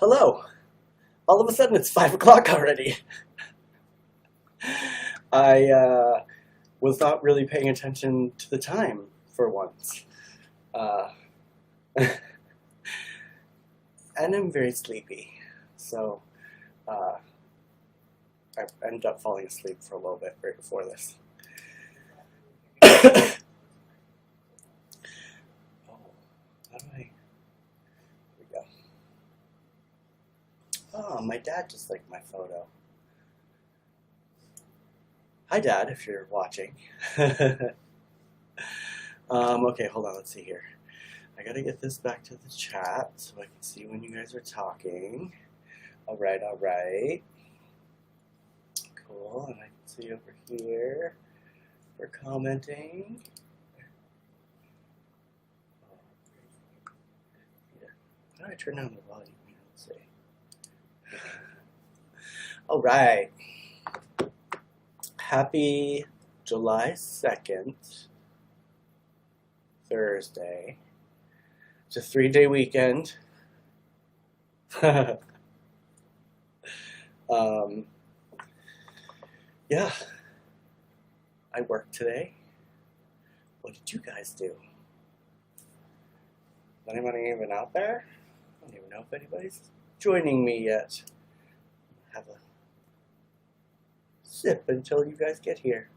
Hello. All of a sudden it's 5 o'clock already. I was not really paying attention to the time for once. Uh, and I'm very sleepy. So I ended up falling asleep for a little bit right before this. Oh, how do I... Here we go. Oh, my dad just liked my photo. Hi, Dad, if you're watching. Okay, hold on, let's see here. I gotta get this back to the chat so I can see when you guys are talking. Alright, alright. Cool, and I can see over here for commenting. How do I turn down the volume? Let's see. Alright. Happy July 2nd, Thursday. It's a 3-day weekend. Yeah, I worked today. What did you guys do? Is anybody even out there? I don't even know if anybody's joining me yet. Have a sip until you guys get here.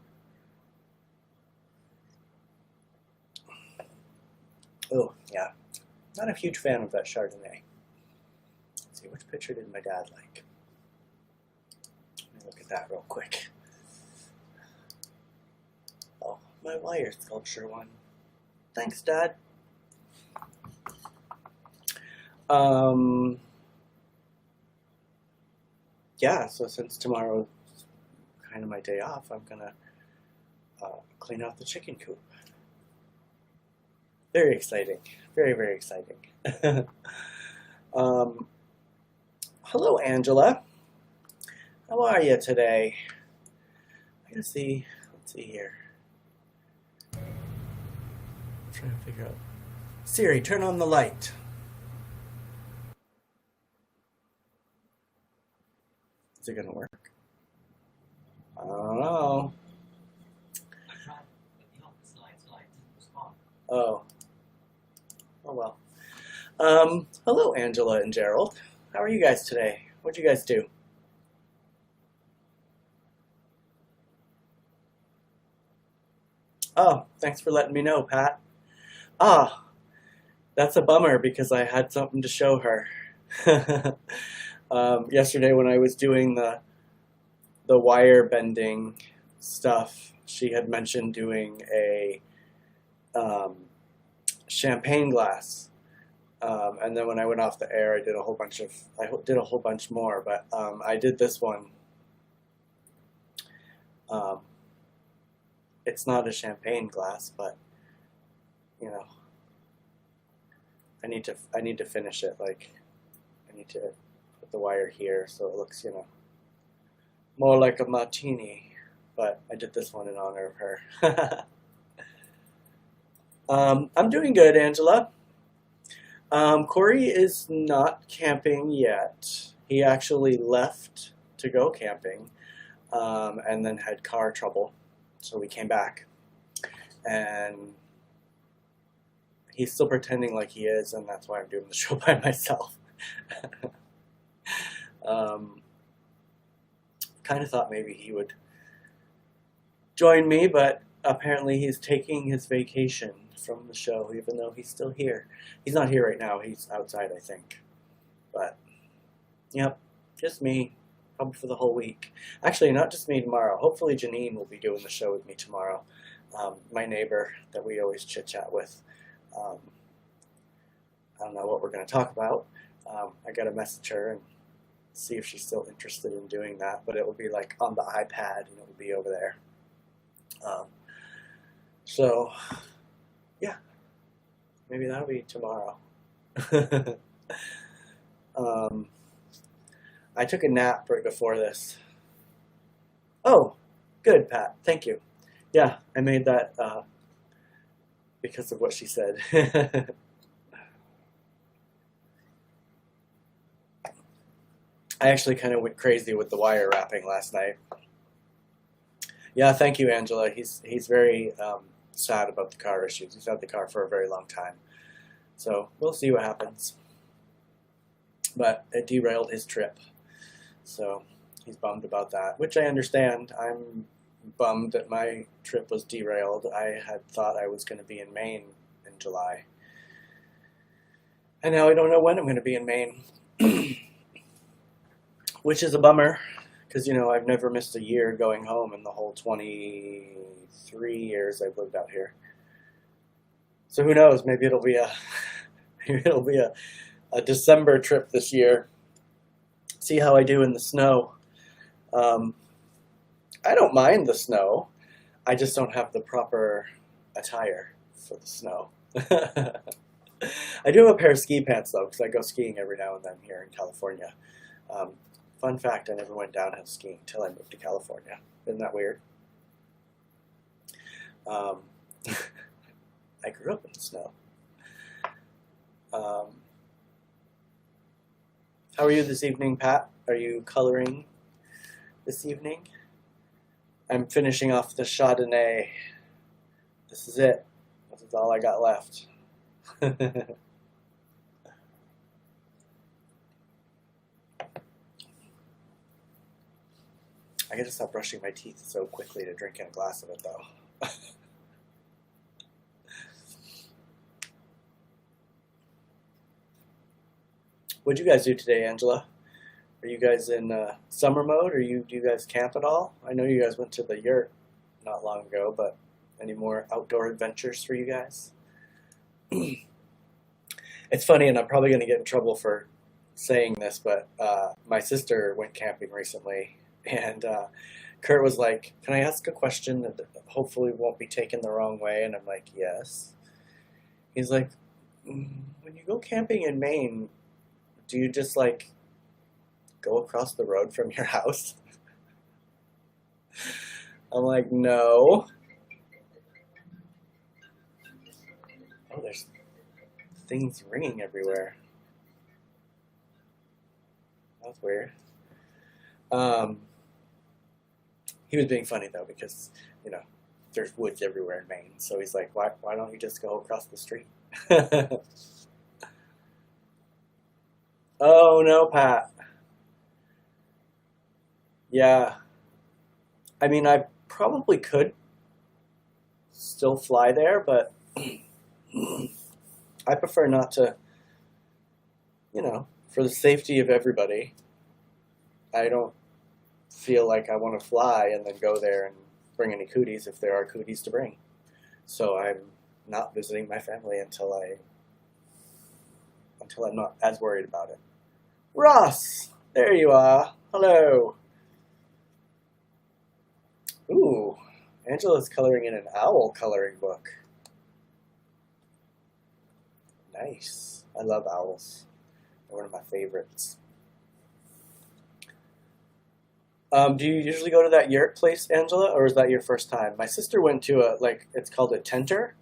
Oh, yeah. Not a huge fan of that Chardonnay. Let's see, which picture did my dad like? Let me look at that real quick. Oh, my wire sculpture one. Thanks, Dad. Yeah, so since tomorrow's kind of my day off, I'm gonna clean out the chicken coop. Very exciting. Very, very exciting. Hello, Angela. How are you today? I gotta see. Let's see here. I'm trying to figure out. Siri, turn on the light. Is it gonna work? I don't know. Oh. Oh well. Hello, Angela and Derrol. How are you guys today? What'd you guys do? Oh, thanks for letting me know, Pat. Ah, that's a bummer because I had something to show her. Yesterday when I was doing the wire bending stuff, she had mentioned doing a champagne glass. And then when I went off the air, I did a whole bunch more, but I did this one. It's not a champagne glass, but you know, I need to finish it. Like, I need to put the wire here so it looks, you know, more like a martini. But I did this one in honor of her. I'm doing good, Angela. Cory is not camping yet. He actually left to go camping, and then had car trouble, so we came back. And he's still pretending like he is, and that's why I'm doing the show by myself. Kind of thought maybe he would join me, but apparently he's taking his vacation from the show, even though he's still here. He's not here right now. He's outside, I think. But, yep, just me, probably for the whole week. Actually, not just me tomorrow. Hopefully Janine will be doing the show with me tomorrow. My neighbor that we always chit-chat with. I don't know what we're going to talk about. I got to message her and see if she's still interested in doing that. But it will be like on the iPad, and it will be over there. So, yeah, maybe that'll be tomorrow. I took a nap right before this. Oh, good, Pat. Thank you. Yeah, I made that because of what she said. I actually kind of went crazy with the wire wrapping last night. Yeah, thank you, Angela. He's very sad about the car issues. He's had the car for a very long time. So we'll see what happens. But it derailed his trip. So he's bummed about that, which I understand. I'm bummed that my trip was derailed. I had thought I was going to be in Maine in July. And now I don't know when I'm going to be in Maine. Which is a bummer, because, I've never missed a year going home in the whole 23 years I've lived out here. So who knows? Maybe it'll be a December trip this year. See how I do in the snow. I don't mind the snow. I just don't have the proper attire for the snow. I do have a pair of ski pants, though, because I go skiing every now and then here in California. Fun fact, I never went downhill skiing until I moved to California. Isn't that weird? I grew up in the snow. How are you this evening, Pat? Are you coloring this evening? I'm finishing off the Chardonnay. This is it. This is all I got left. I gotta stop brushing my teeth so quickly to drink in a glass of it, though. What'd you guys do today, Angela? Are you guys in summer mode, or do you guys camp at all? I know you guys went to the yurt not long ago, but any more outdoor adventures for you guys? It's funny, and I'm probably going to get in trouble for saying this, but my sister went camping recently, and Kurt was like, "Can I ask a question that hopefully won't be taken the wrong way?" And I'm like, "Yes." He's like, "When you go camping in Maine, do you just like go across the road from your house?" I'm like, "No." Oh, there's things ringing everywhere. That's weird. He was being funny though, because there's woods everywhere in Maine. So he's like, "Why don't you just go across the street?" Oh no, Pat. Yeah. I mean, I probably could still fly there, but I prefer not to, for the safety of everybody. I don't feel like I want to fly and then go there and bring any cooties if there are cooties to bring. So I'm not visiting my family until I'm not as worried about it. Ross, there you are. Hello. Ooh, Angela's coloring in an owl coloring book. Nice. I love owls. They're one of my favorites. Do you usually go to that yurt place, Angela, or is that your first time? My sister went to it's called a tenter,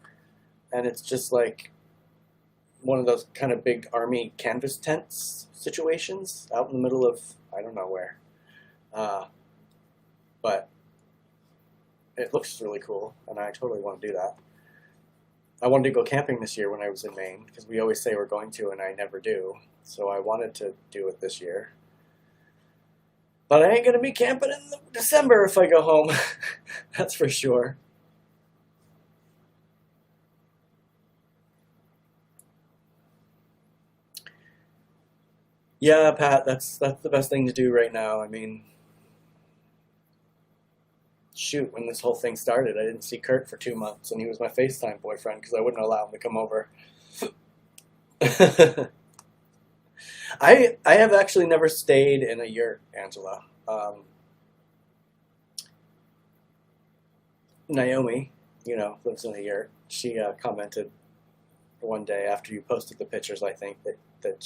and it's just like one of those kind of big army canvas tents situations out in the middle of, I don't know where. But it looks really cool, and I totally want to do that. I wanted to go camping this year when I was in Maine, because we always say we're going to, and I never do. So I wanted to do it this year. But I ain't going to be camping in December if I go home. That's for sure. Yeah, Pat, that's the best thing to do right now. I mean, shoot, when this whole thing started, I didn't see Kurt for 2 months, and he was my FaceTime boyfriend because I wouldn't allow him to come over. I have actually never stayed in a yurt, Angela. Naomi, lives in a yurt. She commented one day after you posted the pictures, I think, that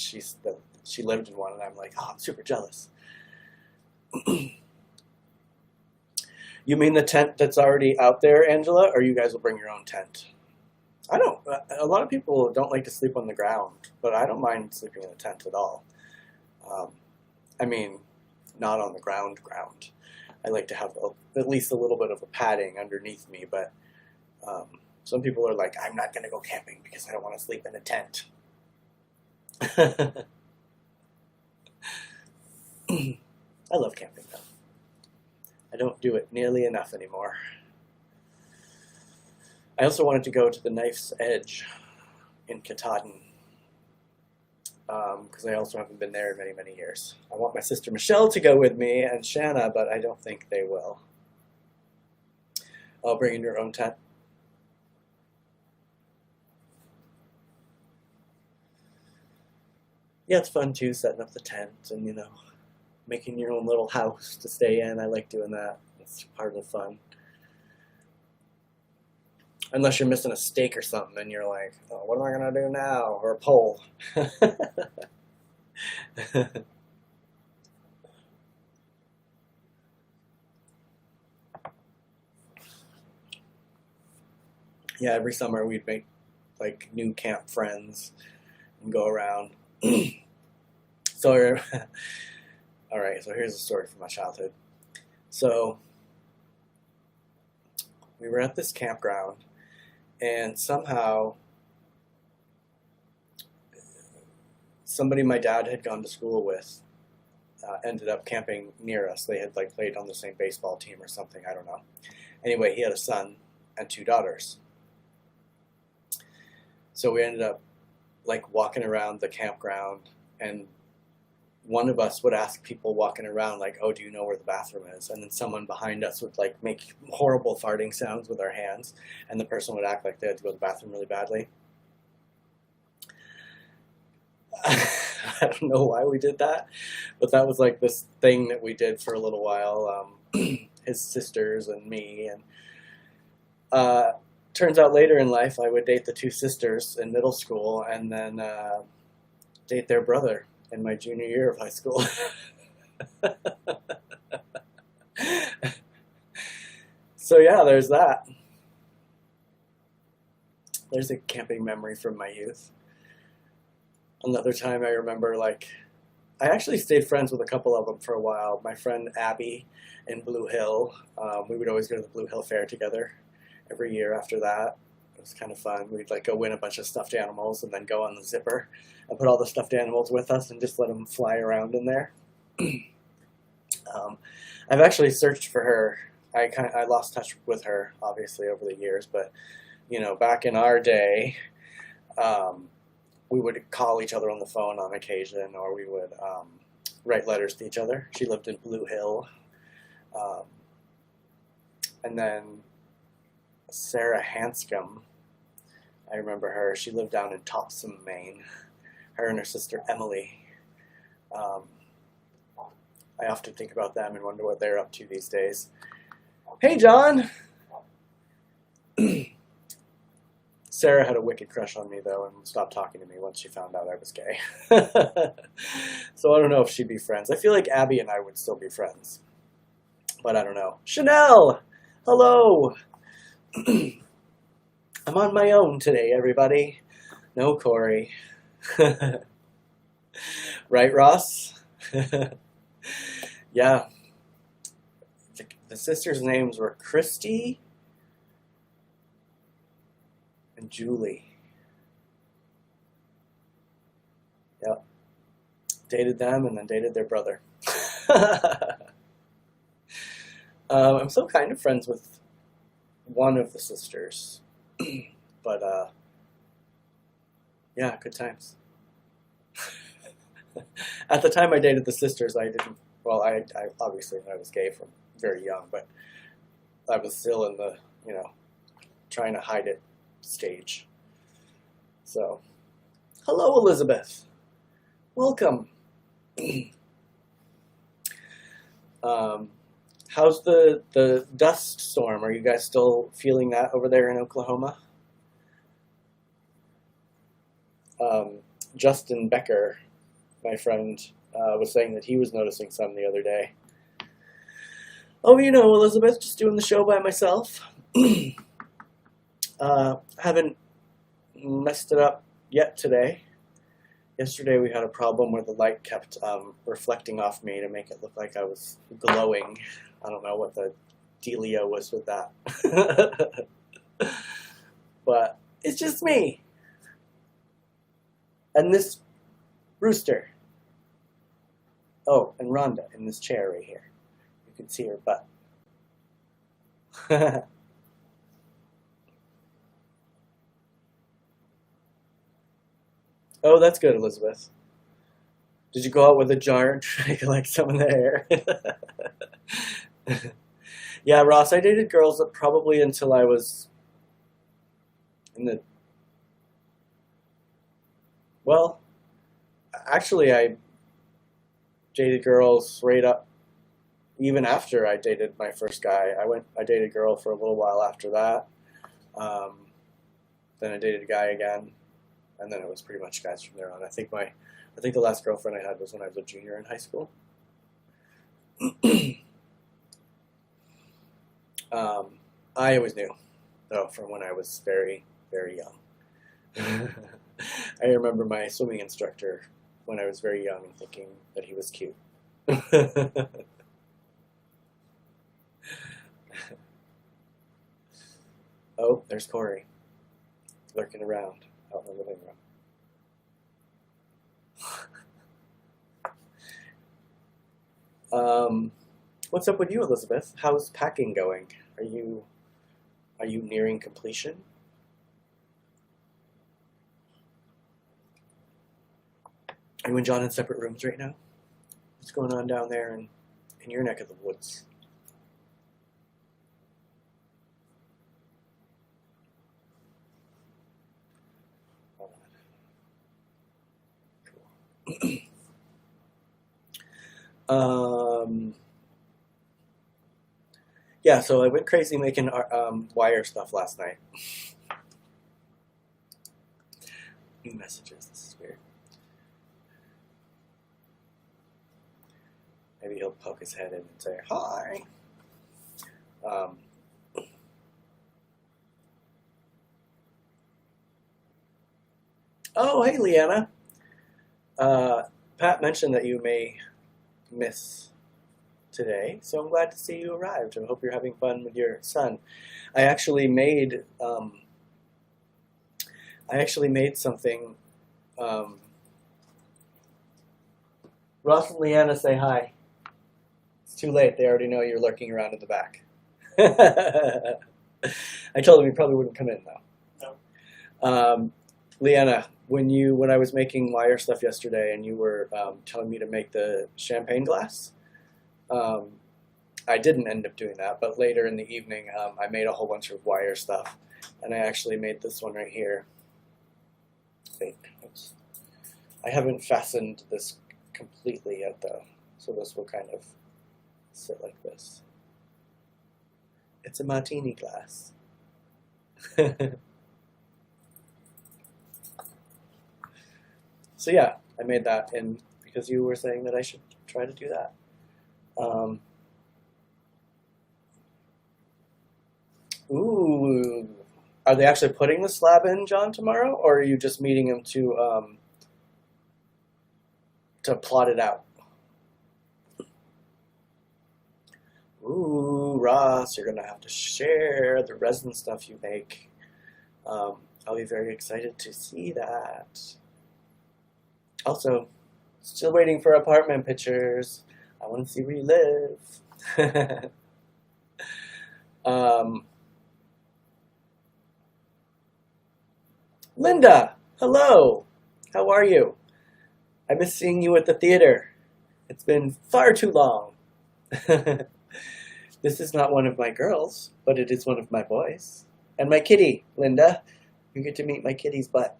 she lived in one, and I'm like, oh, I'm super jealous. You mean the tent that's already out there, Angela, or you guys will bring your own tent? I don't. A lot of people don't like to sleep on the ground, but I don't mind sleeping in a tent at all. I mean, not on the ground. I like to have at least a little bit of a padding underneath me, but some people are like, I'm not going to go camping because I don't want to sleep in a tent. I love camping, though. I don't do it nearly enough anymore. I also wanted to go to the Knife's Edge in Katahdin, because I also haven't been there in many, many years. I want my sister Michelle to go with me and Shanna, but I don't think they will. I'll bring in your own tent. Yeah, it's fun too, setting up the tent and, making your own little house to stay in. I like doing that. It's part of the fun. Unless you're missing a steak or something and you're like, oh, what am I going to do now? Or a pole. Yeah, every summer we'd make like new camp friends and go around. So, all right, so here's a story from my childhood. So, we were at this campground, and somehow somebody my dad had gone to school with ended up camping near us. They had like played on the same baseball team or something, I don't know. Anyway, he had a son and 2 daughters. So we ended up like walking around the campground, and one of us would ask people walking around like, oh, do you know where the bathroom is? And then someone behind us would like make horrible farting sounds with our hands, and the person would act like they had to go to the bathroom really badly. I don't know why we did that, but that was like this thing that we did for a little while, his sisters and me. And turns out later in life I would date the 2 sisters in middle school, and then date their brother in my junior year of high school. So yeah, there's that. There's a camping memory from my youth. Another time I remember, like, I actually stayed friends with a couple of them for a while. My friend Abby in Blue Hill. We would always go to the Blue Hill Fair together every year after that. It was kind of fun. We'd like go win a bunch of stuffed animals and then go on the zipper and put all the stuffed animals with us and just let them fly around in there. I've actually searched for her. I lost touch with her, obviously, over the years, but, back in our day, we would call each other on the phone on occasion, or we would write letters to each other. She lived in Blue Hill. And then Sarah Hanscom, I remember her. She lived down in Topsom, Maine. Her and her sister Immele. I often think about them and wonder what they're up to these days. Hey, John! Sarah had a wicked crush on me, though, and stopped talking to me once she found out I was gay. So I don't know if she'd be friends. I feel like Abby and I would still be friends. But I don't know. Chanel! Hello! I'm on my own today, everybody. No Cory. Right, Ross? Yeah. The sisters' names were Christy and Julie. Yep. Dated them and then dated their brother. I'm still kind of friends with one of the sisters. But, yeah, good times. At the time I dated the sisters, I didn't, well, I obviously I was gay from very young, but I was still in the, trying to hide it stage. So, hello, Elizabeth. Welcome. How's the dust storm? Are you guys still feeling that over there in Oklahoma? Justin Becker, my friend, was saying that he was noticing some the other day. Oh, Elizabeth, just doing the show by myself. Haven't messed it up yet today. Yesterday we had a problem where the light kept reflecting off me to make it look like I was glowing. I don't know what the dealio was with that. But it's just me. And this rooster. Oh, and Rhonda in this chair right here. You can see her butt. Oh, that's good, Elizabeth. Did you go out with a jar and try to collect some of the hair? Yeah, Ross, I dated girls probably until I was in the... Well, actually, I dated girls right up, even after I dated my first guy. I dated a girl for a little while after that. Then I dated a guy again, and then it was pretty much guys from there on. I think the last girlfriend I had was when I was a junior in high school. I always knew, though, from when I was very, very young. I remember my swimming instructor when I was very young and thinking that he was cute. Oh, there's Cory, lurking around out in the living room. What's up with you, Elizabeth? How's packing going? Are you nearing completion? Are you and John in separate rooms right now? What's going on down there in your neck of the woods? Cool. Yeah, so I went crazy making wire stuff last night. New messages, this is weird. Maybe he'll poke his head in and say, hi. Oh, hey, Leanna. Pat mentioned that you may miss today, so I'm glad to see you arrived. I hope you're having fun with your son. I actually made something. Ross and Leanna, say hi. It's too late. They already know you're lurking around in the back. I told them you probably wouldn't come in though. No. Leanna, when I was making wire stuff yesterday, and you were telling me to make the champagne glass. I didn't end up doing that, but later in the evening, I made a whole bunch of wire stuff, and I actually made this one right here. I haven't fastened this completely yet, though, so this will kind of sit like this. It's a martini glass. So yeah, I made that, and because you were saying that I should try to do that. Ooh, are they actually putting the slab in, John, tomorrow, or are you just meeting him to plot it out? Ooh, Ross, you're gonna have to share the resin stuff you make. I'll be very excited to see that. Also, still waiting for apartment pictures. I want to see where you live. Linda, hello. How are you? I miss seeing you at the theater. It's been far too long. This is not one of my girls, but it is one of my boys. And my kitty, Linda. You get to meet my kitty's butt.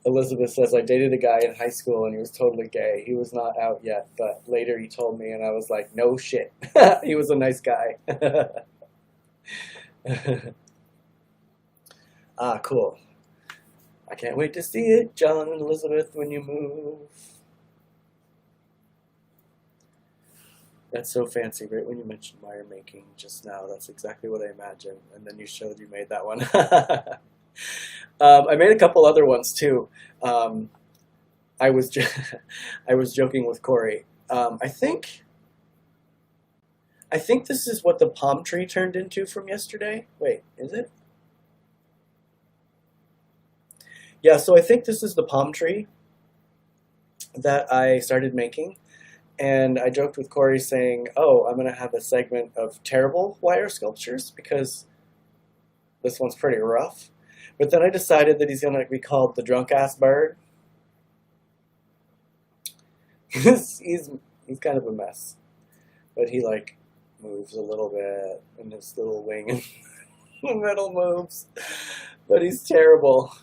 Elizabeth says, I dated a guy in high school and he was totally gay. He was not out yet, but later he told me and I was like, no shit. He was a nice guy. Ah, cool. I can't wait to see it, John and Elizabeth, when you move. That's so fancy, right when you mentioned wire making just now. That's exactly what I imagined. And then you showed you made that one. I made a couple other ones too. Um, I was I was joking with Cory. I think this is what the palm tree turned into from yesterday. Wait, is it? Yeah, so I think this is the palm tree that I started making. And I joked with Cory saying, oh, I'm going to have a segment of terrible wire sculptures because this one's pretty rough. But then I decided that he's going to be called the drunk ass bird. he's kind of a mess. But he like moves a little bit and his little wing in the middle moves. But he's terrible.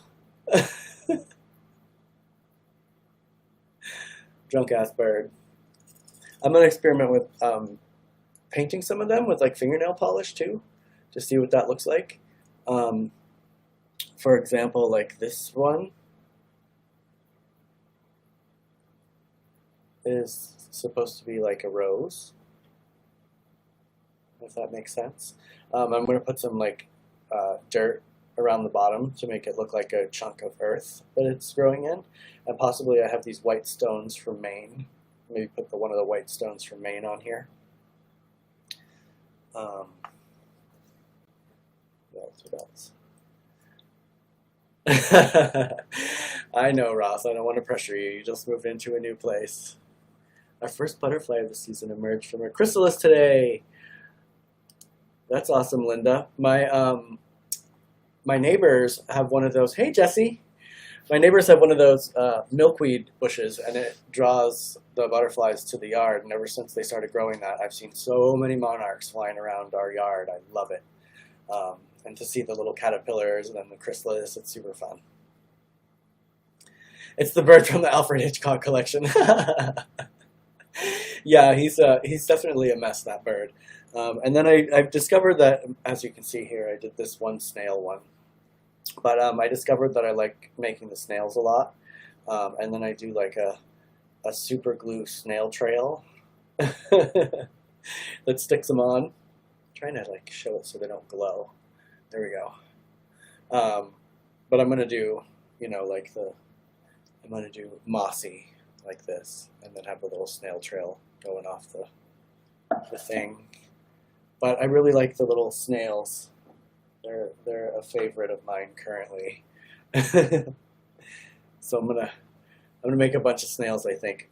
Drunk ass bird. I'm going to experiment with painting some of them with like fingernail polish too, to see what that looks like. For example, like this one is supposed to be like a rose, if that makes sense. I'm going to put some like dirt around the bottom to make it look like a chunk of earth that it's growing in. And possibly I have these white stones from Maine. Maybe put one of the white stones from Maine on here. What else? I know, Ross. I don't want to pressure you. You just moved into a new place. Our first butterfly of the season emerged from our chrysalis today. That's awesome, Linda. My neighbors have one of those. Hey, Jesse. My neighbors have one of those milkweed bushes, and it draws the butterflies to the yard. And ever since they started growing that, I've seen so many monarchs flying around our yard. I love it. And to see the little caterpillars and then the chrysalis, it's super fun. It's the bird from the Alfred Hitchcock collection. Yeah, he's definitely a mess, that bird. And then I've discovered that, as you can see here, I did this one snail one. But I discovered that I like making the snails a lot. And then I do like a super glue snail trail that sticks them on. I'm trying to like show it so they don't glow. There we go. But I'm gonna do, I'm gonna do mossy like this, and then have a little snail trail going off the thing. But I really like the little snails. They're a favorite of mine currently. So I'm gonna make a bunch of snails, I think.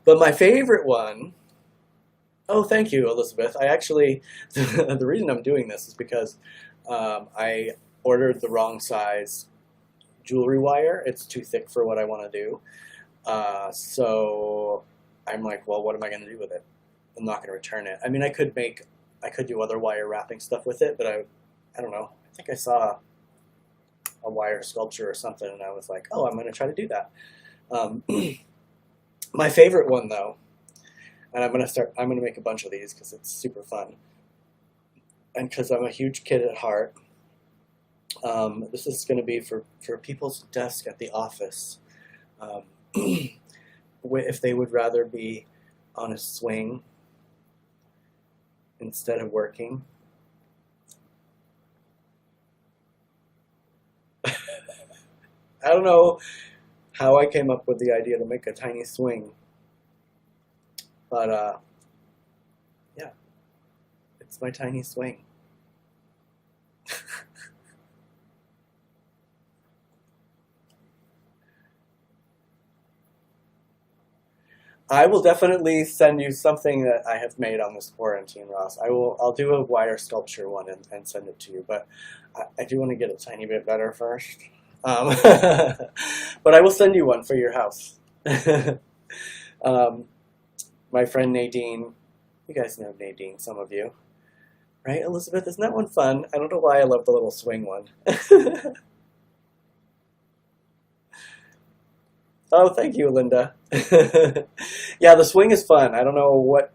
But my favorite one. Oh, thank you, Elizabeth. I actually the reason I'm doing this is because I ordered the wrong size jewelry wire. It's too thick for what I want to do. So I'm like, well, what am I going to do with it? I'm not going to return it. I mean, I could do other wire wrapping stuff with it, but I don't know. I think I saw a wire sculpture or something, and I was like, oh, I'm going to try to do that. My favorite one, though, and I'm going to make a bunch of these because it's super fun. And because I'm a huge kid at heart, this is going to be for people's desk at the office. If they would rather be on a swing instead of working. I don't know how I came up with the idea to make a tiny swing, but yeah, it's my tiny swing. I will definitely send you something that I have made on this quarantine, Ross. I'll do a wire sculpture one and send it to you, but I do want to get a tiny bit better first. But I will send you one for your house. My friend Nadine, you guys know Nadine, some of you, right? Elizabeth, isn't that one fun? I don't know why I love the little swing one. Oh, thank you, Linda. Yeah, the swing is fun. I don't know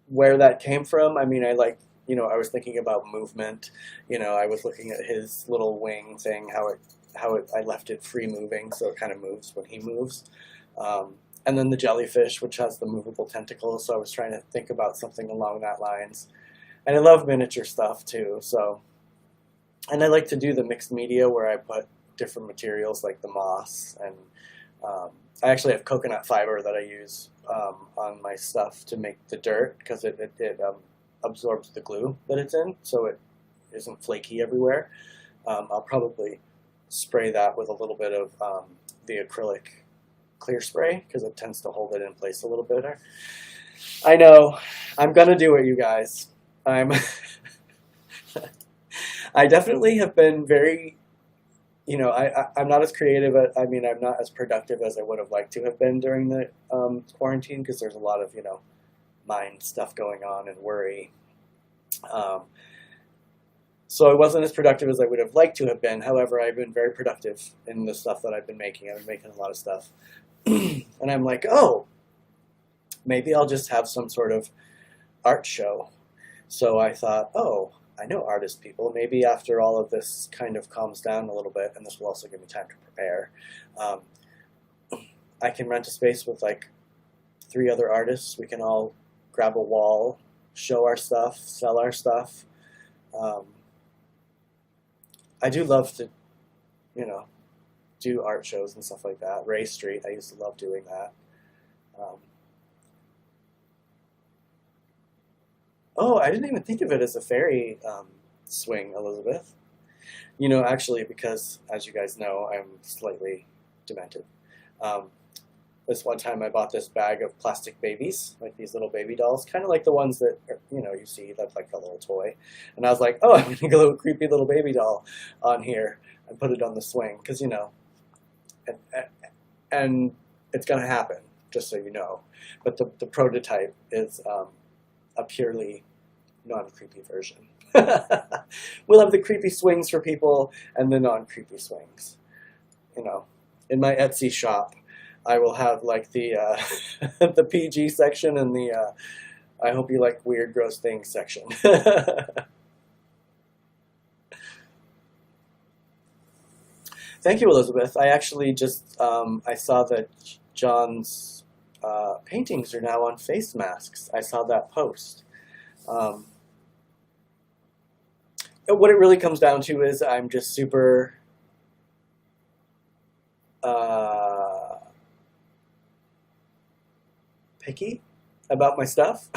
where that came from. I mean, I was thinking about movement. I was looking at his little wing thing, I left it free moving, so it kind of moves when he moves. and then the jellyfish, which has the movable tentacles. So I was trying to think about something along that lines. And I love miniature stuff too. So, and I like to do the mixed media where I put different materials like the moss, and I actually have coconut fiber that I use on my stuff to make the dirt, because it absorbs the glue that it's in, so it isn't flaky everywhere. I'll probably spray that with a little bit of the acrylic clear spray, because it tends to hold it in place a little better. I know, I'm gonna do it, you guys. I definitely have been very, I'm not as creative. I'm not as productive as I would have liked to have been during the quarantine, because there's a lot of, mind stuff going on and worry. So I wasn't as productive as I would have liked to have been. However, I've been very productive in the stuff that I've been making. I've been making a lot of stuff. And I'm like, oh, maybe I'll just have some sort of art show. So I thought, oh, I know artist people. Maybe after all of this kind of calms down a little bit, and this will also give me time to prepare, I can rent a space with like 3 other artists. We can all grab a wall, show our stuff, sell our stuff. I do love to, do art shows and stuff like that. Ray Street, I used to love doing that. Oh, I didn't even think of it as a fairy swing, Elizabeth. Actually, because, as you guys know, I'm slightly demented. This one time I bought this bag of plastic babies, like these little baby dolls, kind of like the ones that, you see, that's like a little toy. And I was like, oh, I'm going to get a little creepy little baby doll on here and put it on the swing, because, and it's going to happen, just so you know. But the prototype is a purely non-creepy version. We'll have the creepy swings for people and the non-creepy swings. In my Etsy shop, I will have like the the PG section and the I hope you like weird, gross things section. Thank you, Elizabeth. I actually just I saw that John's paintings are now on face masks. I saw that post. What it really comes down to is I'm just super picky about my stuff.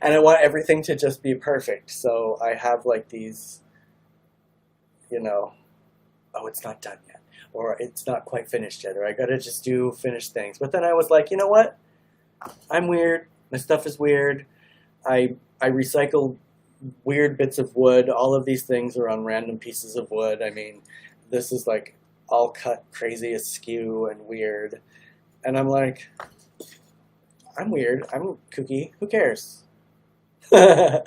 And I want everything to just be perfect. So I have like these, oh, it's not done yet, or it's not quite finished yet, or I gotta just do finished things. But then I was like, you know what? I'm weird. My stuff is weird. I recycle weird bits of wood. All of these things are on random pieces of wood. I mean, this is like all cut crazy askew and weird. And I'm like, I'm weird. I'm kooky. Who cares? In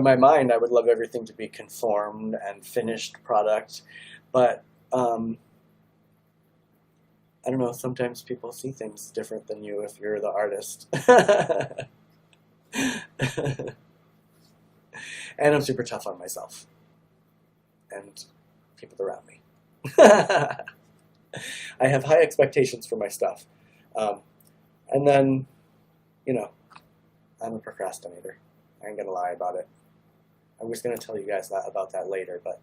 my mind, I would love everything to be conformed and finished product. But, I don't know, sometimes people see things different than you if you're the artist. And I'm super tough on myself and people around me. I have high expectations for my stuff. And then, I'm a procrastinator. I ain't gonna lie about it. I'm just gonna tell you guys about that later, but,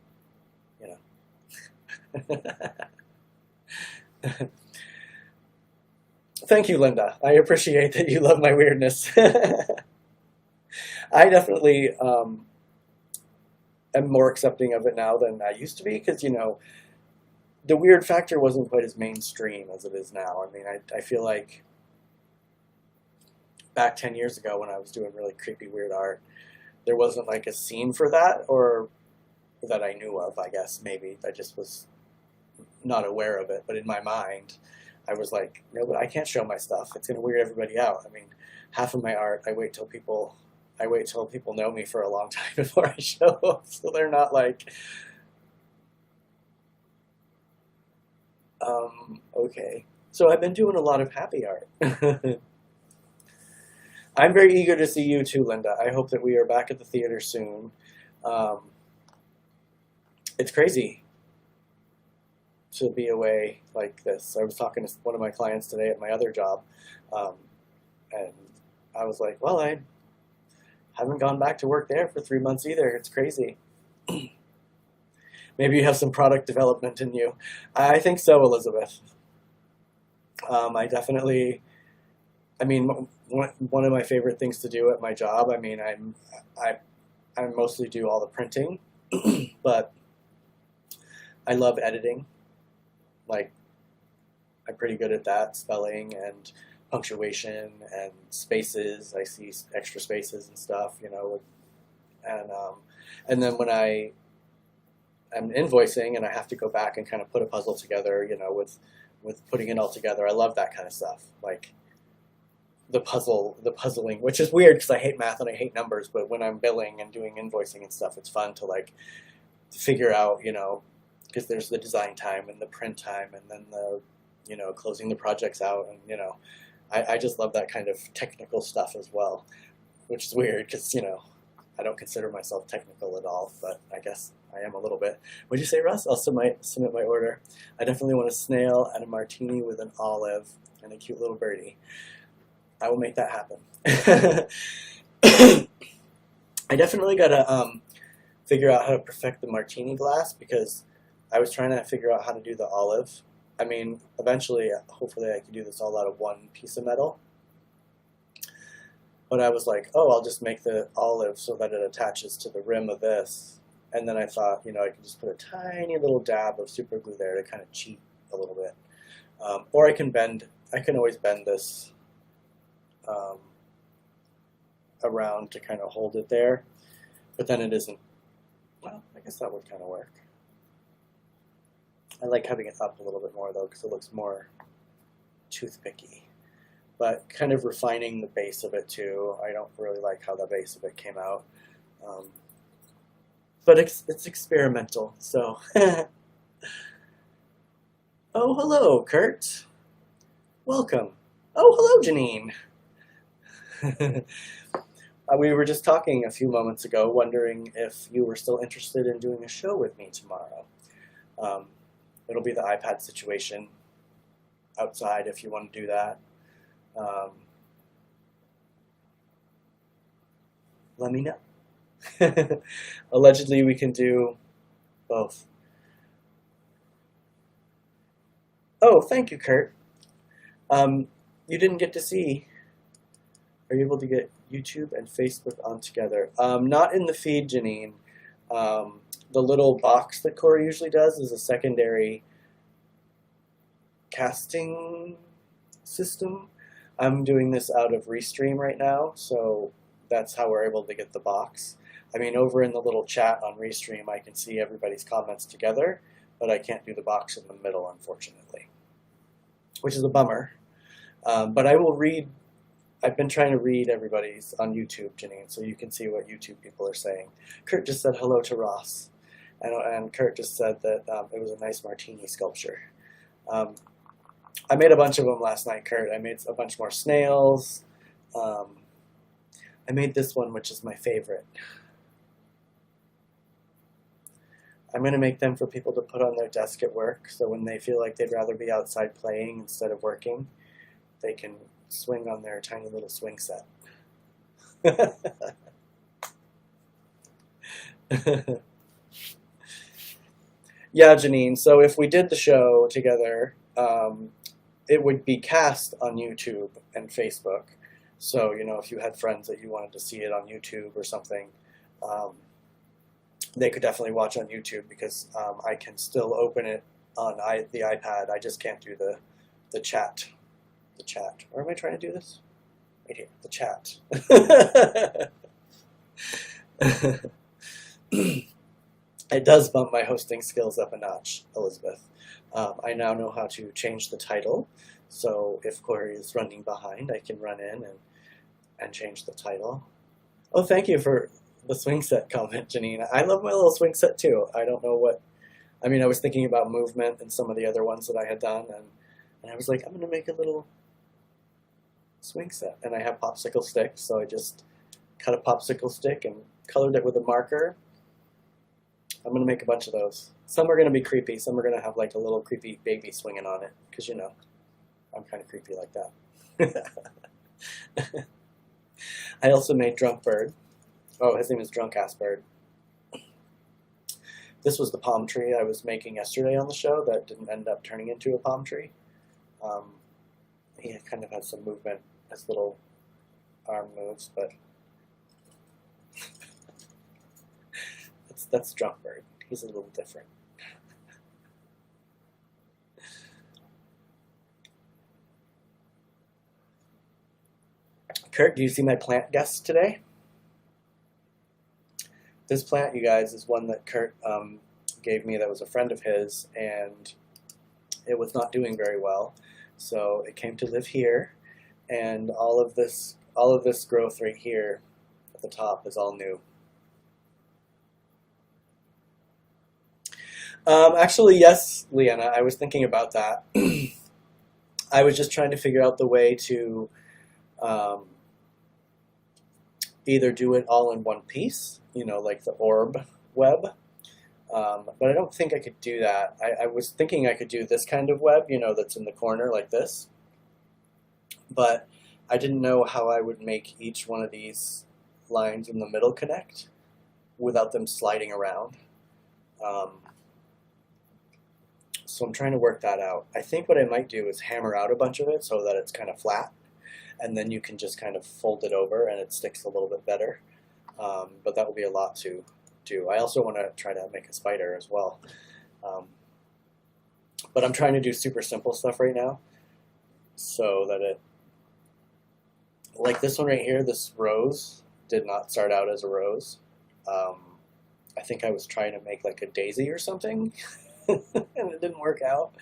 Thank you, Linda. I appreciate that you love my weirdness. I definitely am more accepting of it now than I used to be, because, the weird factor wasn't quite as mainstream as it is now. I mean, I feel like back 10 years ago when I was doing really creepy, weird art, there wasn't like a scene for that, or that I knew of, I guess, maybe. I just was not aware of it. But in my mind, I was like, no, but I can't show my stuff. It's going to weird everybody out. I mean, half of my art, I wait till people know me for a long time before I show them, so they're not like, okay. So I've been doing a lot of happy art. I'm very eager to see you too, Linda. I hope that we are back at the theater soon. It's crazy. to be away like this. I was talking to one of my clients today at my other job, and I was like, well, I haven't gone back to work there for 3 months either. It's crazy. Maybe you have some product development in you. I think so, Elizabeth. I definitely, I mean, one of my favorite things to do at my job, I mean, I mostly do all the printing, but I love editing. Like, I'm pretty good at that, spelling and punctuation and spaces. I see extra spaces and stuff, you know, and then when I'm invoicing and I have to go back and kind of put a puzzle together, you know, with putting it all together, I love that kind of stuff. Like the puzzling, which is weird because I hate math and I hate numbers, but when I'm billing and doing invoicing and stuff, it's fun to like figure out, you know, because there's the design time and the print time and then the, you know, closing the projects out, and, you know, I just love that kind of technical stuff as well, which is weird because, you know, I don't consider myself technical at all, but I guess I am a little bit. What'd you say, Russ? I'll submit my order. I definitely want a snail and a martini with an olive and a cute little birdie. I will make that happen. I definitely got to figure out how to perfect the martini glass, because I was trying to figure out how to do the olive. I mean, eventually, hopefully I can do this all out of one piece of metal. But I was like, oh, I'll just make the olive so that it attaches to the rim of this. And then I thought, you know, I could just put a tiny little dab of super glue there to kind of cheat a little bit. Or I can always bend this around to kind of hold it there. But then it isn't, well, I guess that would kind of work. I like having it up a little bit more, though, because it looks more toothpicky. But kind of refining the base of it, too. I don't really like how the base of it came out. But it's experimental, so. Oh, hello, Kurt. Welcome. Oh, hello, Janine. We were just talking a few moments ago, wondering if you were still interested in doing a show with me tomorrow. It'll be the iPad situation outside if you want to do that. Let me know. Allegedly, we can do both. Oh, thank you, Kurt. You didn't get to see. Are you able to get YouTube and Facebook on together? Not in the feed, Janine. The little box that Cory usually does is a secondary casting system. I'm doing this out of Restream right now, so that's how we're able to get the box. I mean, over in the little chat on Restream, I can see everybody's comments together, but I can't do the box in the middle, unfortunately, which is a bummer. But I will read. I've been trying to read everybody's on YouTube, Janine, so you can see what YouTube people are saying. Kurt just said hello to Ross, and Kurt just said that it was a nice martini sculpture. I made a bunch of them last night, Kurt. I made a bunch more snails. I made this one, which is my favorite. I'm going to make them for people to put on their desk at work, so when they feel like they'd rather be outside playing instead of working, they can swing on their tiny little swing set. Yeah, Janine, so if we did the show together, it would be cast on YouTube and Facebook. So, you know, if you had friends that you wanted to see it on YouTube or something, they could definitely watch on YouTube, because I can still open it on the iPad. I just can't do the chat. The chat. Where am I trying to do this? Right here. The chat. It does bump my hosting skills up a notch, Elizabeth. I now know how to change the title. So if Cory is running behind, I can run in and change the title. Oh, thank you for the swing set comment, Janine. I love my little swing set too. I don't know what, I mean, I was thinking about movement and some of the other ones that I had done, and I was like, I'm going to make a little swing set. And I have popsicle sticks, so I just cut a popsicle stick and colored it with a marker. I'm going to make a bunch of those. Some are going to be creepy. Some are going to have like a little creepy baby swinging on it. Because, you know, I'm kind of creepy like that. I also made Drunk Bird. Oh, his name is Drunk Ass Bird. This was the palm tree I was making yesterday on the show that didn't end up turning into a palm tree. He kind of has some movement, his little arm moves, but that's Drunk Bird. He's a little different. Kurt, do you see my plant guest today? This plant, you guys, is one that Kurt gave me that was a friend of his, and it was not doing very well. So it came to live here, and all of this growth right here at the top is all new. Actually, yes, Leanna, I was thinking about that. I was just trying to figure out the way to either do it all in one piece, you know, like the orb web, but I don't think I could do that. I was thinking I could do this kind of web, you know, that's in the corner like this, but I didn't know how I would make each one of these lines in the middle connect without them sliding around. So I'm trying to work that out. I think what I might do is hammer out a bunch of it so that it's kind of flat, and then you can just kind of fold it over and it sticks a little bit better. But that will be a lot to do. I also want to try to make a spider as well. But I'm trying to do super simple stuff right now so that it, like this one right here, this rose did not start out as a rose. I think I was trying to make like a daisy or something and it didn't work out.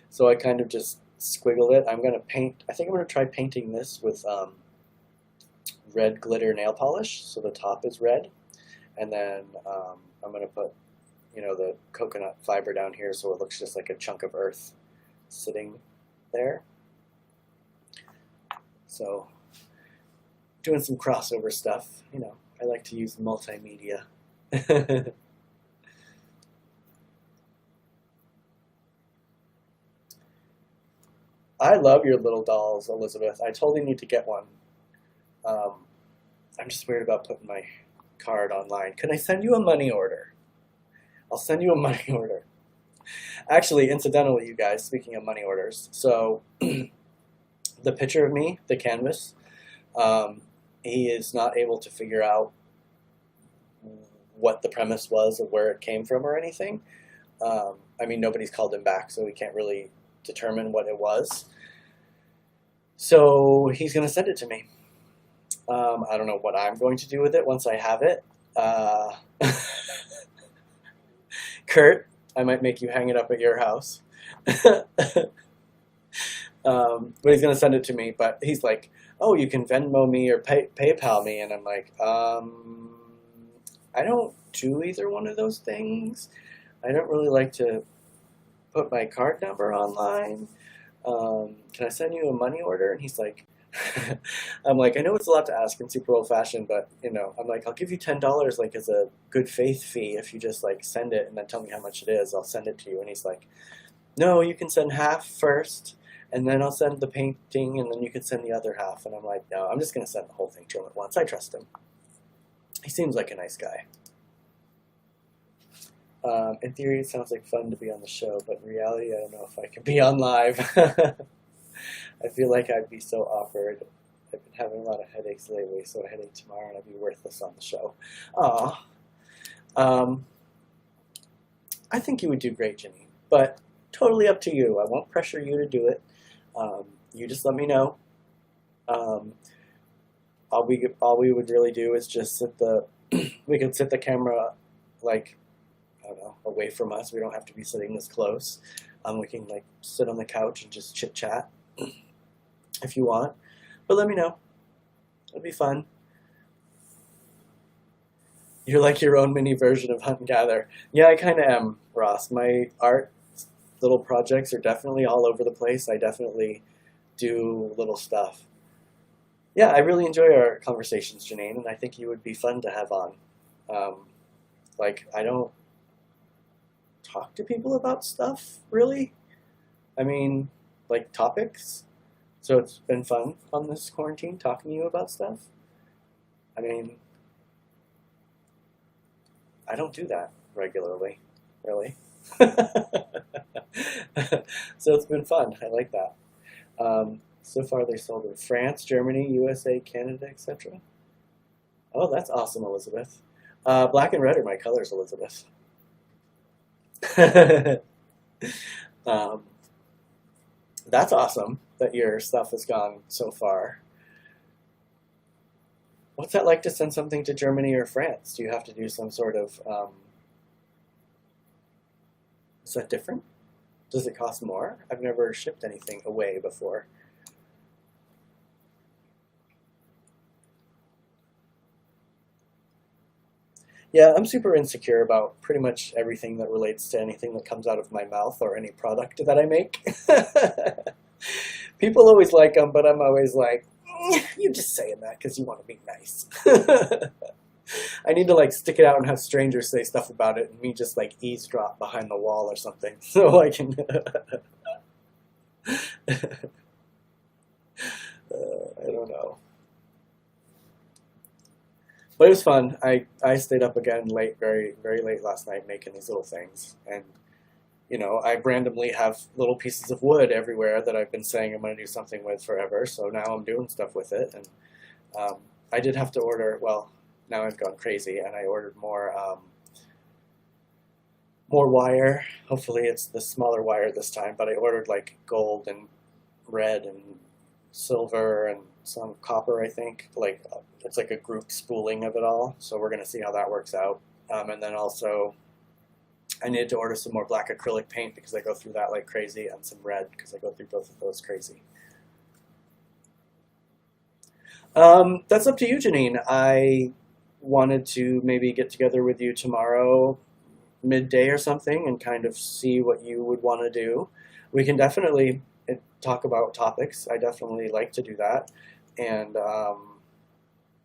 So I kind of just squiggled it. I'm going to paint, I think I'm going to try painting this with red glitter nail polish, so the top is red, and then I'm going to put, you know, the coconut fiber down here so it looks just like a chunk of earth sitting there. So doing some crossover stuff, you know, I like to use multimedia. I love your little dolls, Elizabeth. I totally need to get one. I'm just weird about putting my card online. Can I send you a money order? I'll send you a money order. Actually, incidentally, you guys, speaking of money orders, so the picture of me, the canvas, he is not able to figure out what the premise was of where it came from or anything. I mean, nobody's called him back, so we can't really determine what it was. So he's going to send it to me. I don't know what I'm going to do with it once I have it. Kurt, I might make you hang it up at your house. But he's going to send it to me. But he's like, oh, you can Venmo me or PayPal me. And I'm like, I don't do either one of those things. I don't really like to put my card number online. Can I send you a money order? And he's like, I'm like, I know it's a lot to ask and super old fashioned, but you know, I'm like, I'll give you $10 like as a good faith fee if you just like send it and then tell me how much it is. I'll send it to you. And he's like, no, you can send half first, and then I'll send the painting, and then you can send the other half. And I'm like, no, I'm just gonna send the whole thing to him at once. I trust him. He seems like a nice guy. In theory, it sounds like fun to be on the show, but in reality, I don't know if I can be on live. I feel like I'd be so awkward. I've been having a lot of headaches lately, so a headache tomorrow and I'd be worthless on the show. Aw. I think you would do great, Janine, but totally up to you. I won't pressure you to do it. You just let me know. All we would really do is just we could sit the camera like, I don't know, away from us. We don't have to be sitting this close. We can like sit on the couch and just chit chat if you want. But let me know. It'll be fun. You're like your own mini version of Hunt and Gather. Yeah, I kind of am, Ross. My art little projects are definitely all over the place. I definitely do little stuff. Yeah, I really enjoy our conversations, Janine, and I think you would be fun to have on. Like, I don't talk to people about stuff, really. I mean, like topics. So it's been fun on this quarantine talking to you about stuff. I mean, I don't do that regularly, really. So it's been fun. I like that. So far, they sold in France, Germany, USA, Canada, etc. Oh, that's awesome, Elizabeth. Black and red are my colors, Elizabeth. um, that's awesome that your stuff has gone so far. What's that like to send something to Germany or France? Do you have to do some sort of... is that different? Does it cost more? I've never shipped anything away before. Yeah, I'm super insecure about pretty much everything that relates to anything that comes out of my mouth or any product that I make. People always like them, but I'm always like, you're just saying that because you want to be nice. I need to like stick it out and have strangers say stuff about it and me just like eavesdrop behind the wall or something so I can... I don't know. But it was fun. I stayed up again late, very, very late last night making these little things. And, you know, I randomly have little pieces of wood everywhere that I've been saying I'm going to do something with forever. So now I'm doing stuff with it. And I did have to order, well, now I've gone crazy and I ordered more wire. Hopefully it's the smaller wire this time. But I ordered like gold and red and silver and some copper, I think. Like it's like a group spooling of it all. So we're going to see how that works out. And then also I needed to order some more black acrylic paint because I go through that like crazy, and some red because I go through both of those crazy. That's up to you, Janine. I wanted to maybe get together with you tomorrow midday or something and kind of see what you would want to do. We can definitely talk about topics. I definitely like to do that. And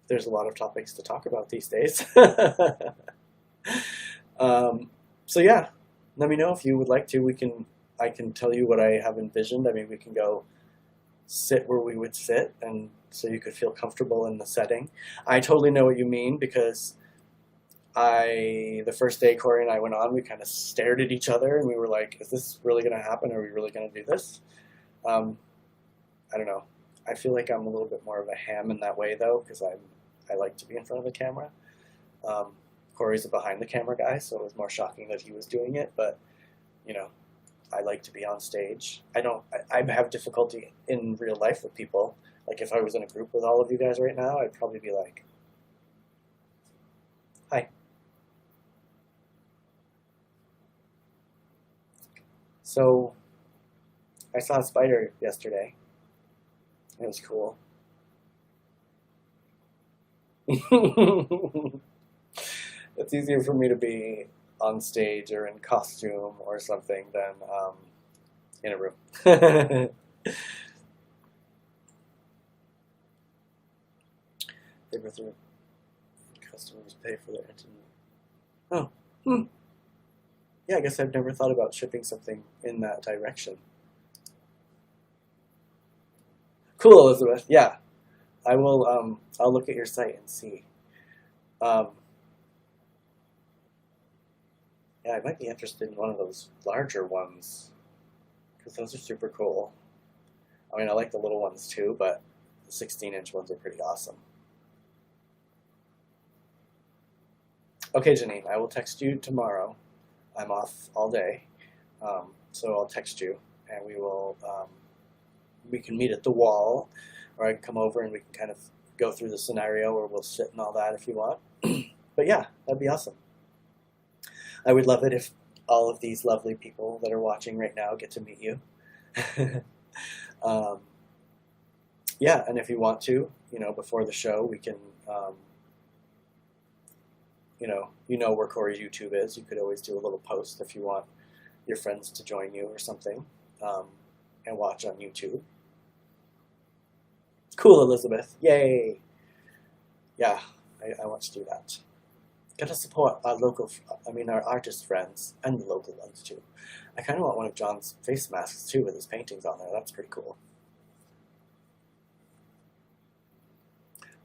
there's a lot of topics to talk about these days. So yeah, let me know if you would like to. I can tell you what I have envisioned. I mean, we can go sit where we would sit, and so you could feel comfortable in the setting. I totally know what you mean because the first day Cory and I went on, we kind of stared at each other and we were like, is this really going to happen? Are we really going to do this? I don't know. I feel like I'm a little bit more of a ham in that way though, because I like to be in front of the camera. Cory's a behind the camera guy, so it was more shocking that he was doing it, but you know, I like to be on stage. I have difficulty in real life with people. Like if I was in a group with all of you guys right now, I'd probably be like, hi. So I saw a spider yesterday. It was cool. It's easier for me to be on stage or in costume or something than in a room. They go through customers pay for their internet. Oh, yeah, I guess I've never thought about shipping something in that direction. Cool, Elizabeth. Yeah, I will. I'll look at your site and see. Yeah, I might be interested in one of those larger ones because those are super cool. I mean, I like the little ones too, but the 16-inch ones are pretty awesome. Okay, Janine, I will text you tomorrow. I'm off all day, so I'll text you, and we can meet at the wall, or I can come over and we can kind of go through the scenario where we'll sit and all that if you want. But yeah, that'd be awesome. I would love it if all of these lovely people that are watching right now get to meet you. Yeah, and if you want to, before the show, we can, you know where Cory's YouTube is. You could always do a little post if you want your friends to join you or something, and watch on YouTube. Cool, Elizabeth. Yay. Yeah, I want to do that. Gotta support our local, our artist friends, and the local ones too. I kind of want one of John's face masks too with his paintings on there. That's pretty cool.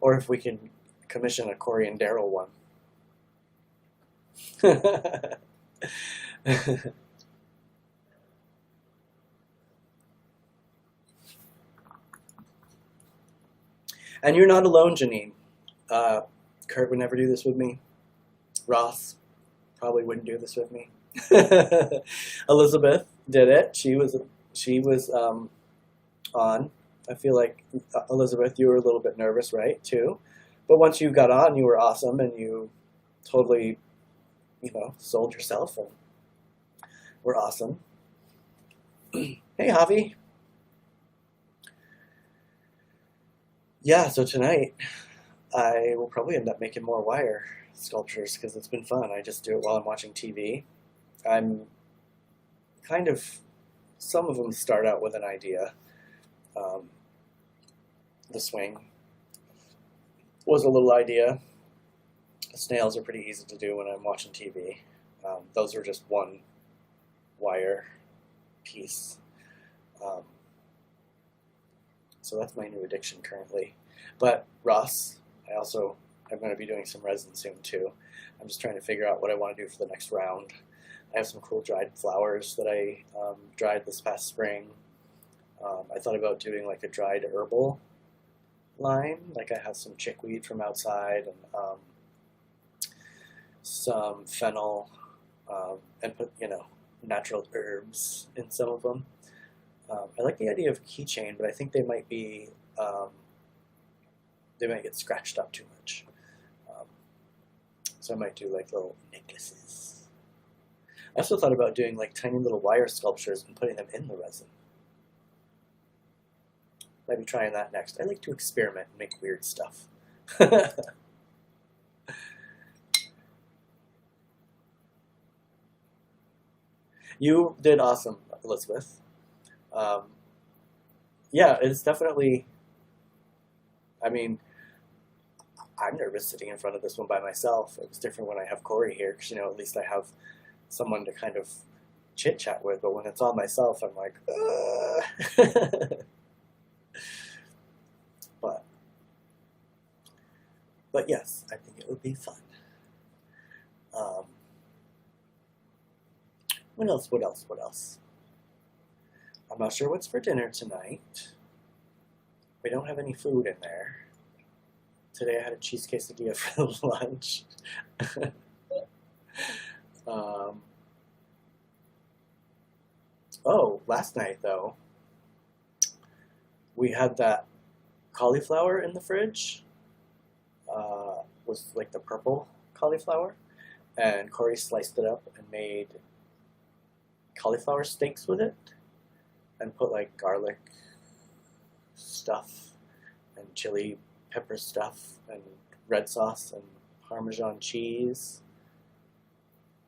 Or if we can commission a Cory and Derrol one. And you're not alone, Janine. Kurt would never do this with me. Ross probably wouldn't do this with me. Elizabeth did it. She was on. I feel like, Elizabeth, you were a little bit nervous, right, too? But once you got on, you were awesome, and you totally, sold yourself, and were awesome. Hey, Javi. Yeah, so tonight, I will probably end up making more wire sculptures, because it's been fun. I just do it while I'm watching TV. I'm kind of, some of them start out with an idea. The swing was a little idea. The snails are pretty easy to do when I'm watching TV. Those are just one wire piece. So that's my new addiction currently. But Ross, I'm going to be doing some resin soon too. I'm just trying to figure out what I want to do for the next round. I have some cool dried flowers that I dried this past spring. I thought about doing like a dried herbal line. Like I have some chickweed from outside and some fennel and put, natural herbs in some of them. I like the idea of a keychain, but I think they might be, they might get scratched up too much. So I might do like little necklaces. I also thought about doing like tiny little wire sculptures and putting them in the resin. Might be trying that next. I like to experiment and make weird stuff. You did awesome, Elizabeth. Yeah, it's definitely, I'm nervous sitting in front of this one by myself. It was different when I have Cory here, because, at least I have someone to kind of chit-chat with, but when it's all myself, I'm like, But yes, I think it would be fun. What else? I'm not sure what's for dinner tonight. We don't have any food in there. Today I had a cheese quesadilla for lunch. Last night though, we had that cauliflower in the fridge. Was like the purple cauliflower, and Cory sliced it up and made cauliflower steaks with it, and put like garlic stuff and chili pepper stuff and red sauce and Parmesan cheese.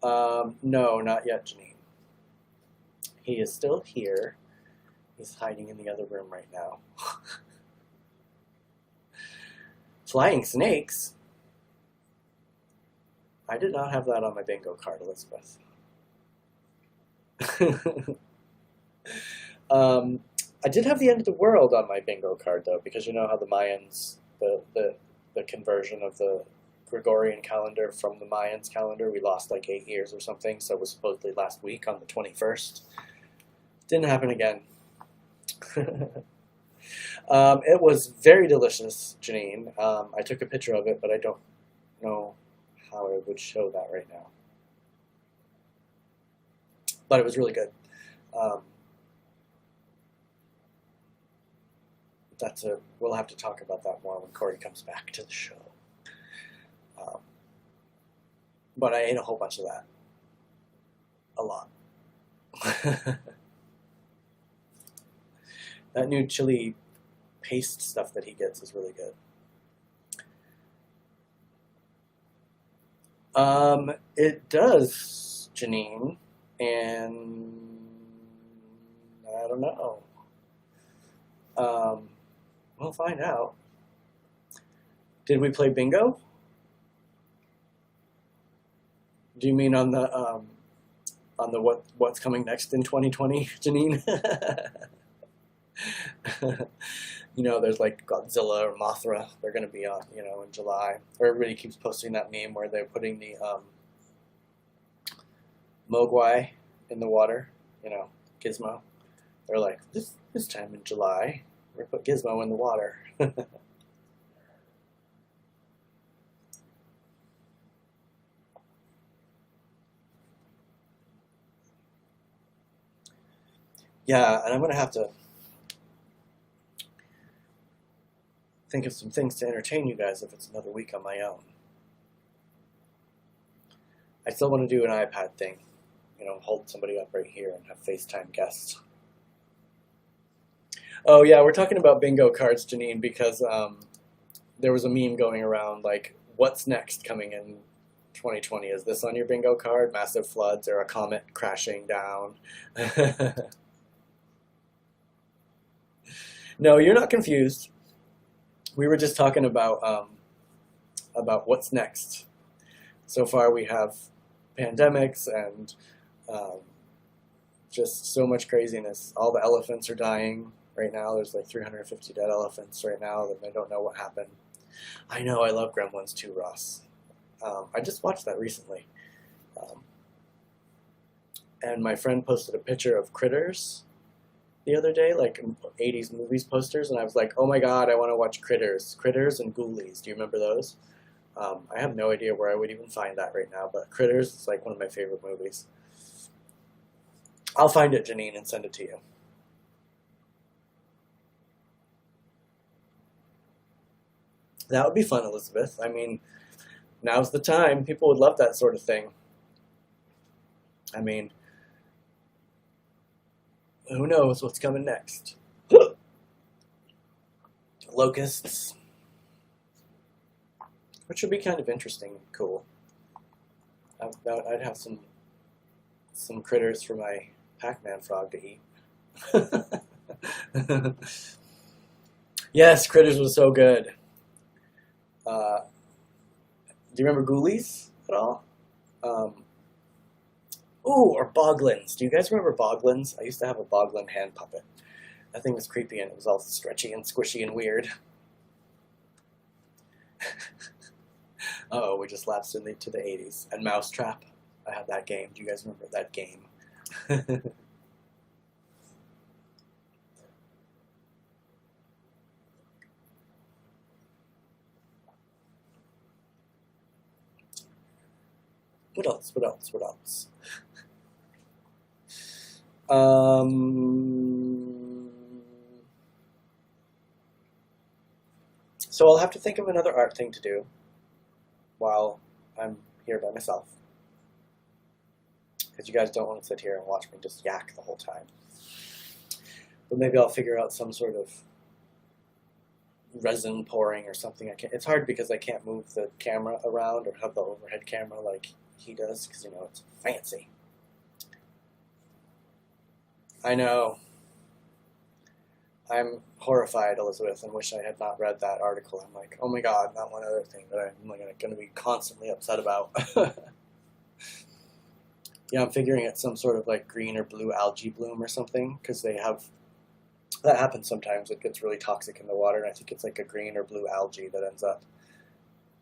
No, not yet, Janine. He is still here. He's hiding in the other room right now. Flying snakes? I did not have that on my bingo card, Elizabeth. I did have the end of the world on my bingo card, though, because you know how the Mayans, the conversion of the Gregorian calendar from the Mayans calendar, we lost like 8 years or something, so it was supposedly last week on the 21st. Didn't happen again. It was very delicious, Janine. I took a picture of it, but I don't know how I would show that right now. But it was really good. We'll have to talk about that more when Cory comes back to the show. But I ate a whole bunch of that. A lot. That new chili paste stuff that he gets is really good. It does, Janine, and I don't know. We'll find out. Did we play bingo? Do you mean on the what's coming next in 2020, Janine? You know, there's like Godzilla or Mothra. They're going to be on, you know, in July. Everybody keeps posting that meme where they're putting the Mogwai in the water. You know, Gizmo. They're like, this time in July, we're going to put Gizmo in the water. Yeah, and I'm going to have to think of some things to entertain you guys if it's another week on my own. I still want to do an iPad thing. You know, hold somebody up right here and have FaceTime guests. Oh, yeah, we're talking about bingo cards, Janine, because there was a meme going around, like, what's next coming in 2020? Is this on your bingo card? Massive floods or a comet crashing down? No, you're not confused. We were just talking about what's next. So far, we have pandemics and just so much craziness. All the elephants are dying right now. There's like 350 dead elephants right now that they don't know what happened. I know, I love Gremlins too, Ross. I just watched that recently. And my friend posted a picture of Critters the other day, like 80s movies posters, and I was like, oh my god, I want to watch Critters and Ghoulies. Do you remember those? I have no idea where I would even find that right now, but Critters is like one of my favorite movies. I'll find it, Janine, and send it to you. That would be fun, Elizabeth. I mean, now's the time. People would love that sort of thing. I mean, who knows what's coming next? Locusts. Which would be kind of interesting and cool. I'd have some critters for my Pac-Man frog to eat. Yes, Critters was so good. Do you remember Ghoulies at all? Ooh, or Boglins. Do you guys remember Boglins? I used to have a Boglin hand puppet. That thing was creepy and it was all stretchy and squishy and weird. Uh-oh, we just lapsed into the 80s. And Mousetrap. I had that game. Do you guys remember that game? What else? What else? What else? So I'll have to think of another art thing to do while I'm here by myself. Because you guys don't want to sit here and watch me just yak the whole time. But maybe I'll figure out some sort of resin pouring or something. It's hard because I can't move the camera around or have the overhead camera like he does, because, you know, it's fancy. I know. I'm horrified, Elizabeth, and wish I had not read that article. I'm like, oh my god, not one other thing that I'm going to be constantly upset about. Yeah, I'm figuring it's some sort of like green or blue algae bloom or something, because they have, that happens sometimes. It gets really toxic in the water, and I think it's like a green or blue algae that ends up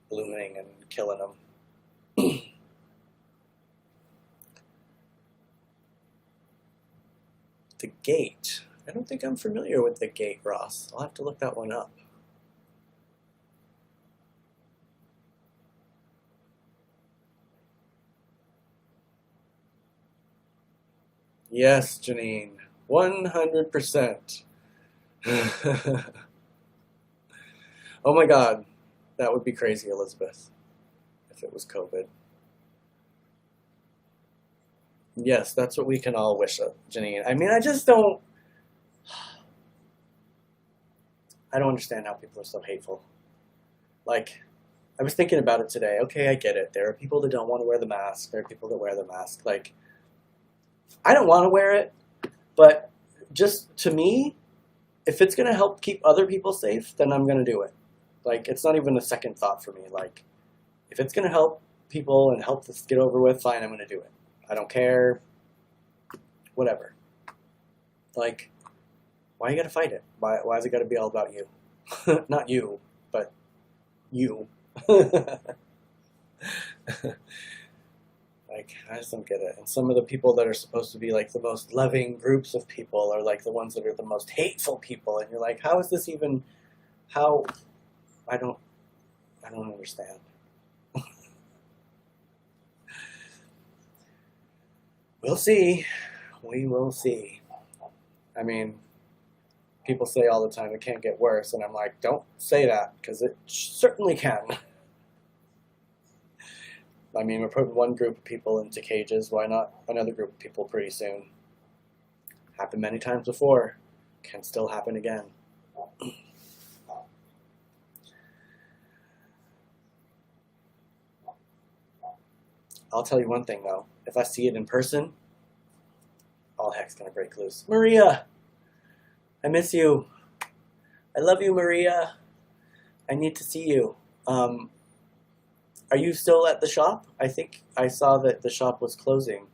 blooming and killing them. The Gate. I don't think I'm familiar with The Gate, Ross. I'll have to look that one up. Yes, Janine. 100%. Oh my god. That would be crazy, Elizabeth, if it was COVID. Yes, that's what we can all wish of, Janine. I mean, I don't understand how people are so hateful. Like, I was thinking about it today. Okay, I get it. There are people that don't want to wear the mask. There are people that wear the mask. Like, I don't want to wear it, but just to me, if it's going to help keep other people safe, then I'm going to do it. Like, it's not even a second thought for me. Like, if it's going to help people and help this get over with, fine, I'm going to do it. I don't care. Whatever. Like, why you got to fight it? Why is it got to be all about you? Not you, but you. Like, I just don't get it. And some of the people that are supposed to be like the most loving groups of people are like the ones that are the most hateful people. And you're like, how is this even, how, I don't understand. We'll see. We will see. I mean, people say all the time it can't get worse. And I'm like, don't say that, because it certainly can. I mean, we're putting one group of people into cages. Why not another group of people pretty soon? Happened many times before. Can still happen again. I'll tell you one thing, though. If I see it in person, all heck's going to break loose. Maria! I miss you. I love you, Maria. I need to see you. Are you still at the shop? I think I saw that the shop was closing.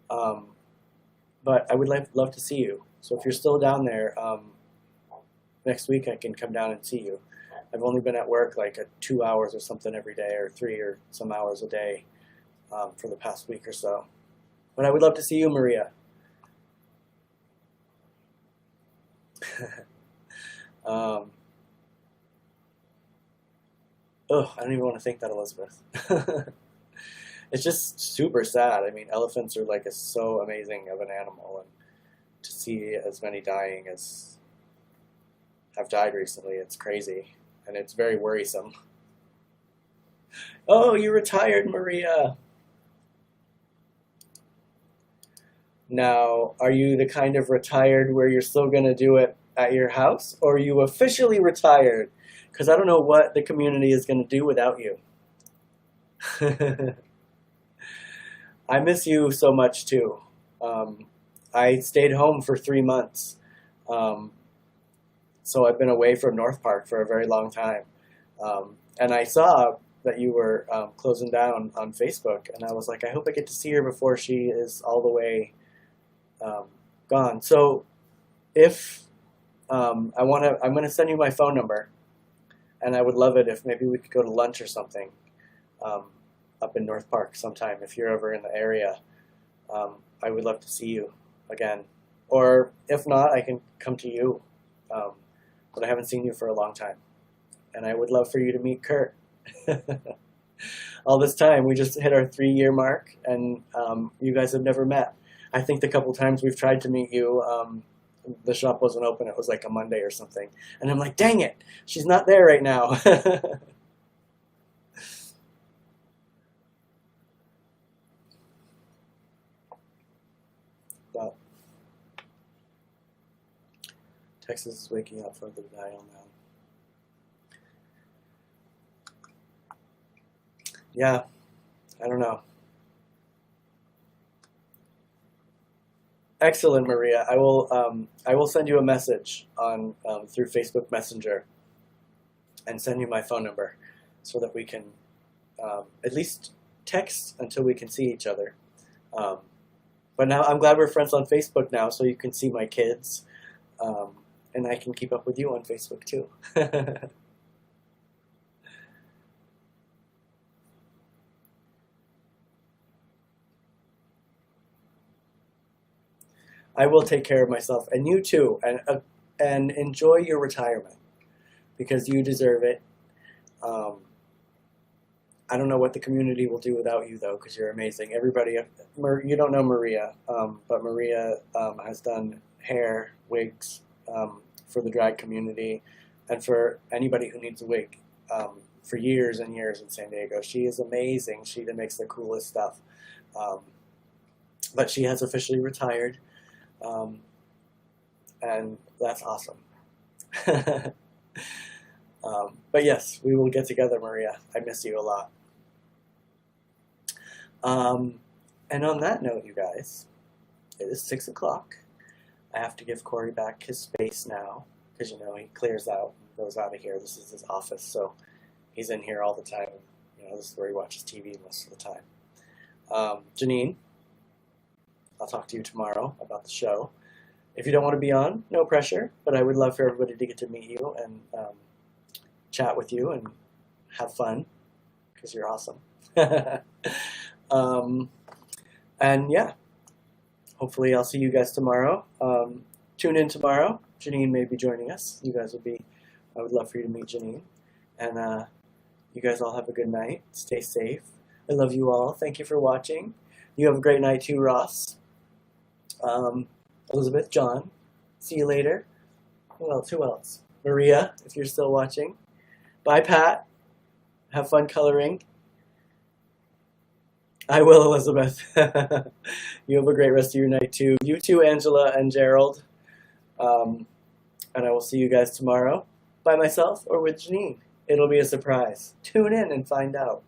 But I would love to see you. So if you're still down there, next week I can come down and see you. I've only been at work like 2 hours or something every day, or 3 or some hours a day for the past week or so. But I would love to see you, Maria. Oh, I don't even want to think that, Elizabeth. It's just super sad. I mean, elephants are like so amazing of an animal, and to see as many dying as have died recently, it's crazy, and it's very worrisome. Oh, you retired, Maria. Now, are you the kind of retired where you're still going to do it at your house, or are you officially retired? Because I don't know what the community is going to do without you. I miss you so much, too. I stayed home for 3 months. So I've been away from North Park for a very long time. And I saw that you were closing down on Facebook, and I was like, I hope I get to see her before she is all the way gone. So if I'm going to send you my phone number. And I would love it if maybe we could go to lunch or something up in North Park sometime. If you're ever in the area, I would love to see you again. Or if not, I can come to you. But I haven't seen you for a long time. And I would love for you to meet Kurt. All this time, we just hit our 3-year mark, and you guys have never met. I think the couple times we've tried to meet you, the shop wasn't open. It was like a Monday or something. And I'm like, dang it, she's not there right now. But Texas is waking up for the dial now. Yeah, I don't know. Excellent, Maria. I will send you a message on through Facebook Messenger and send you my phone number so that we can at least text until we can see each other. But now I'm glad we're friends on Facebook now, so you can see my kids, and I can keep up with you on Facebook too. I will take care of myself, and you too, and enjoy your retirement because you deserve it. I don't know what the community will do without you, though, because you're amazing. Everybody, you don't know Maria, but Maria has done hair, wigs for the drag community, and for anybody who needs a wig for years and years in San Diego. She is amazing. She makes the coolest stuff. But she has officially retired. And that's awesome. But yes, we will get together, Maria. I miss you a lot. And on that note, you guys, it is 6 o'clock. I have to give Cory back his space now, because, you know, he clears out and goes out of here. This is his office, so he's in here all the time. This is where he watches TV most of the time. Janine, I'll talk to you tomorrow about the show. If you don't want to be on, no pressure, but I would love for everybody to get to meet you and chat with you and have fun, because you're awesome. And yeah, hopefully I'll see you guys tomorrow. Tune in tomorrow. Janine may be joining us. I would love for you to meet Janine. And you guys all have a good night. Stay safe. I love you all. Thank you for watching. You have a great night too, Ross. Elizabeth, John. See you later. Who else? Maria, if you're still watching. Bye, Pat. Have fun coloring. I will, Elizabeth. You have a great rest of your night too. You too, Angela and Gerald. And I will see you guys tomorrow by myself or with Janine. It'll be a surprise. Tune in and find out.